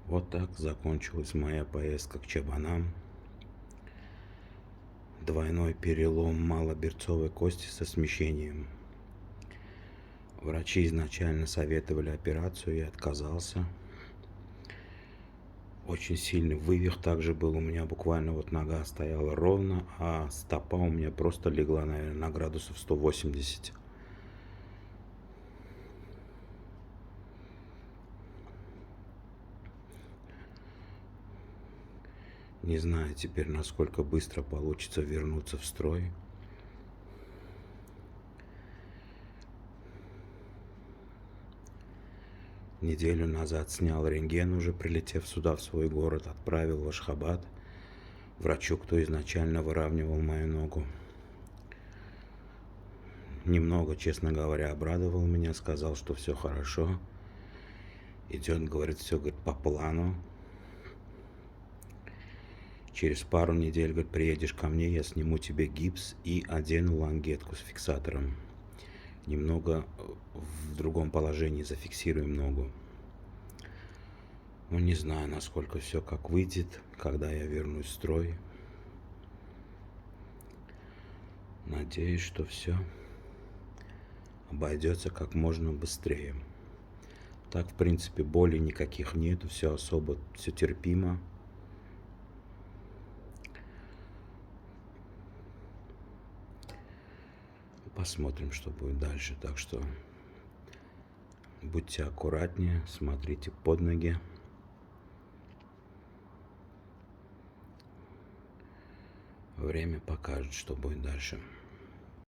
Вот так закончилась моя поездка к Чабанам. Двойной перелом малоберцовой кости со смещением. Врачи изначально советовали операцию, я отказался. Очень сильный вывих также был у меня, буквально вот нога стояла ровно, а стопа у меня просто легла, наверное, на градусов 180. Не знаю теперь, насколько быстро получится вернуться в строй. Неделю назад снял рентген, уже прилетев сюда, в свой город, отправил в Ашхабад врачу, кто изначально выравнивал мою ногу. Немного, честно говоря, обрадовал меня, сказал, что все хорошо. Идет, говорит, все, говорит, по плану. Через пару недель, говорит, приедешь ко мне, я сниму тебе гипс и одену лангетку с фиксатором. Немного в другом положении зафиксируем ногу. Ну, не знаю, насколько все как выйдет, когда я вернусь в строй. Надеюсь, что все обойдется как можно быстрее. Так, в принципе, боли никаких нету, все особо, все терпимо. Посмотрим, что будет дальше. Так что будьте аккуратнее, смотрите под ноги. Время покажет, что будет дальше.